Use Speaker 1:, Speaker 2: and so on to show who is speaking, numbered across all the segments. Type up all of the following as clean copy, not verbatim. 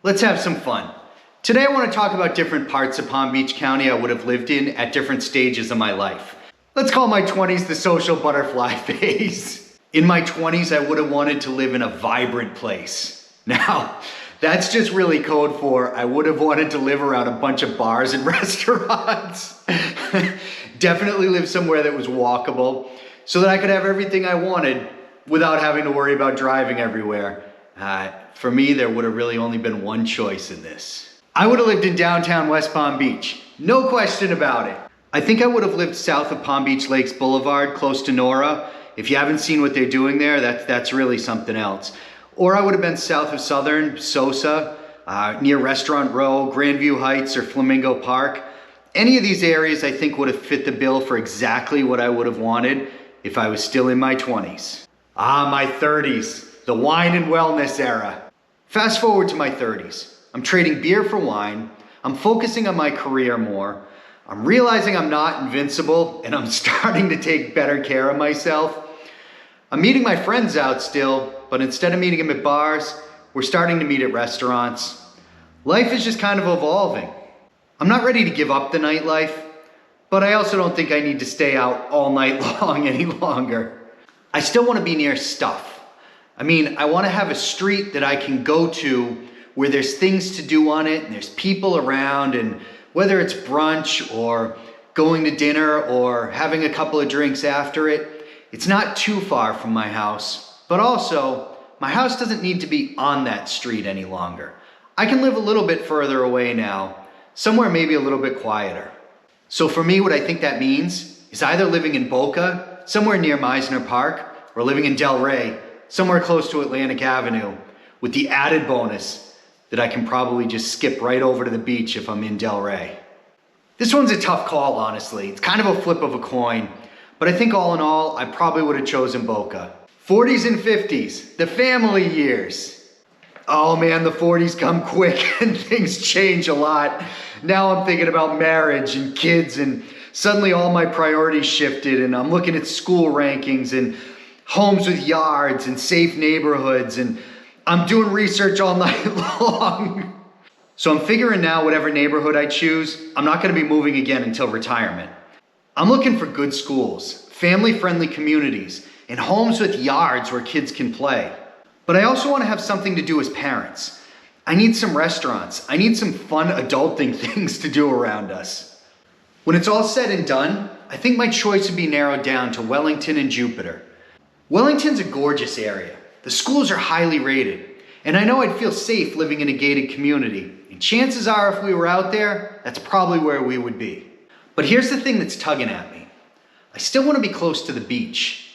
Speaker 1: Let's have some fun. Today I want to talk about different parts of Palm Beach County I would have lived in at different stages of my life. Let's call my 20s the social butterfly phase. In my 20s, I would have wanted to live in a vibrant place. Now, that's just really code for I would have wanted to live around a bunch of bars and restaurants. Definitely live somewhere that was walkable so that I could have everything I wanted without having to worry about driving everywhere. For me, there would have really only been one choice in this. I would have lived in downtown West Palm Beach. No question about it. I think I would have lived south of Palm Beach Lakes Boulevard, close to Nora. If you haven't seen what they're doing there, that's really something else. Or I would have been south of Southern, Sosa, near Restaurant Row, Grandview Heights, or Flamingo Park. Any of these areas I think would have fit the bill for exactly what I would have wanted if I was still in my 20s. My 30s, the wine and wellness era. Fast forward to my 30s. I'm trading beer for wine. I'm focusing on my career more. I'm realizing I'm not invincible and I'm starting to take better care of myself. I'm meeting my friends out still, but instead of meeting them at bars, we're starting to meet at restaurants. Life is just kind of evolving. I'm not ready to give up the nightlife, but I also don't think I need to stay out all night long any longer. I still want to be near stuff. I want to have a street that I can go to where there's things to do on it and there's people around, and whether it's brunch or going to dinner or having a couple of drinks after it, it's not too far from my house, but also my house doesn't need to be on that street any longer. I can live a little bit further away now, somewhere maybe a little bit quieter. So for me, what I think that means is either living in Boca, somewhere near Mizner Park, or living in Delray, somewhere close to Atlantic Avenue, with the added bonus that I can probably just skip right over to the beach if I'm in Delray. This one's a tough call, honestly. It's kind of a flip of a coin, but I think all in all, I probably would have chosen Boca. 40s and 50s, the family years. Oh man, the 40s come quick and things change a lot. Now I'm thinking about marriage and kids, and suddenly all my priorities shifted, and I'm looking at school rankings and homes with yards and safe neighborhoods, and I'm doing research all night long. So I'm figuring now whatever neighborhood I choose, I'm not gonna be moving again until retirement. I'm looking for good schools, family-friendly communities, and homes with yards where kids can play. But I also wanna have something to do as parents. I need some restaurants. I need some fun adulting things to do around us. When it's all said and done, I think my choice would be narrowed down to Wellington and Jupiter. Wellington's a gorgeous area. The schools are highly rated, and I know I'd feel safe living in a gated community, and chances are if we were out there, that's probably where we would be. But here's the thing that's tugging at me. I still want to be close to the beach.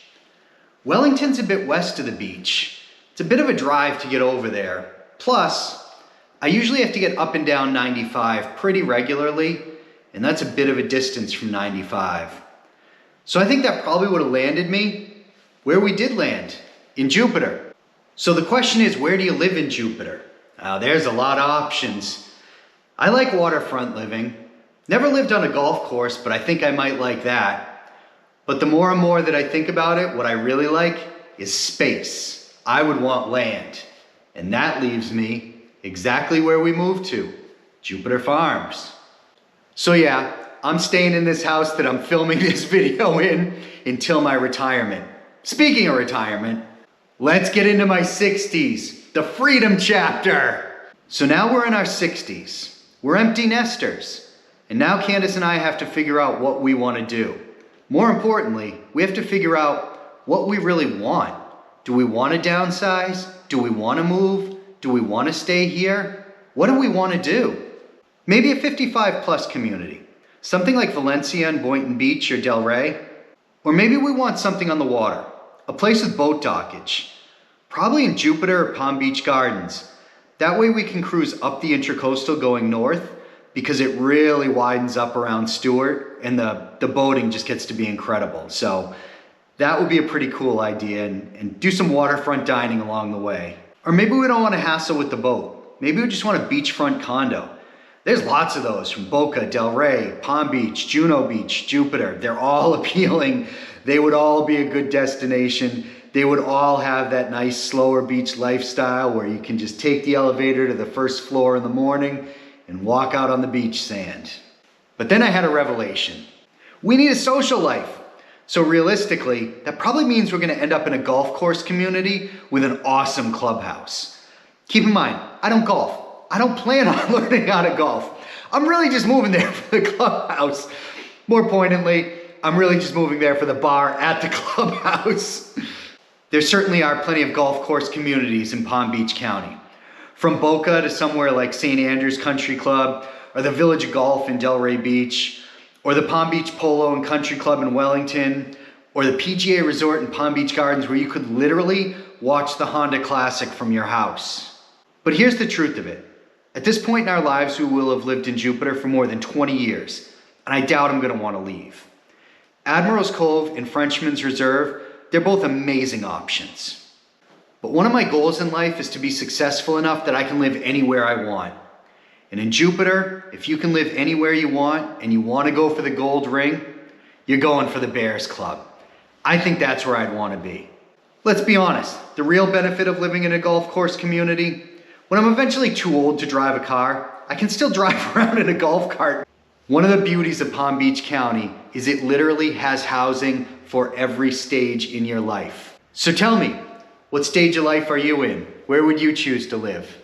Speaker 1: Wellington's a bit west of the beach. It's a bit of a drive to get over there. Plus, I usually have to get up and down 95 pretty regularly, and that's a bit of a distance from 95. So I think that probably would have landed me where we did land, in Jupiter. So the question is, where do you live in Jupiter? There's a lot of options. I like waterfront living. Never lived on a golf course, but I think I might like that. But the more and more that I think about it, what I really like is space. I would want land. And that leaves me exactly where we moved to, Jupiter Farms. So yeah, I'm staying in this house that I'm filming this video in until my retirement. Speaking of retirement, let's get into my 60s, the freedom chapter. So now we're in our 60s. We're empty nesters. And now Candace and I have to figure out what we want to do. More importantly, we have to figure out what we really want. Do we want to downsize? Do we want to move? Do we want to stay here? What do we want to do? Maybe a 55 plus community. Something like Valencia and Boynton Beach or Delray. Or maybe we want something on the water. A place with boat dockage. Probably in Jupiter or Palm Beach Gardens. That way we can cruise up the Intracoastal going north, because it really widens up around Stewart and the boating just gets to be incredible. So that would be a pretty cool idea, and do some waterfront dining along the way. Or maybe we don't want to hassle with the boat. Maybe we just want a beachfront condo. There's lots of those from Boca, Delray, Palm Beach, Juno Beach, Jupiter. They're all appealing. They would all be a good destination. They would all have that nice slower beach lifestyle where you can just take the elevator to the first floor in the morning and walk out on the beach sand. But then I had a revelation. We need a social life. So realistically, that probably means we're gonna end up in a golf course community with an awesome clubhouse. Keep in mind, I don't golf. I don't plan on learning how to golf. I'm really just moving there for the clubhouse. More poignantly, I'm really just moving there for the bar at the clubhouse. There certainly are plenty of golf course communities in Palm Beach County. From Boca to somewhere like St. Andrews Country Club, or the Village of Golf in Delray Beach, or the Palm Beach Polo and Country Club in Wellington, or the PGA Resort in Palm Beach Gardens, where you could literally watch the Honda Classic from your house. But here's the truth of it. At this point in our lives, we will have lived in Jupiter for more than 20 years, and I doubt I'm gonna wanna leave. Admiral's Cove and Frenchman's Reserve, they're both amazing options. But one of my goals in life is to be successful enough that I can live anywhere I want. And in Jupiter, if you can live anywhere you want and you want to go for the gold ring, you're going for the Bears Club. I think that's where I'd want to be. Let's be honest, the real benefit of living in a golf course community, when I'm eventually too old to drive a car, I can still drive around in a golf cart. One of the beauties of Palm Beach County is it literally has housing for every stage in your life. So tell me, what stage of life are you in? Where would you choose to live?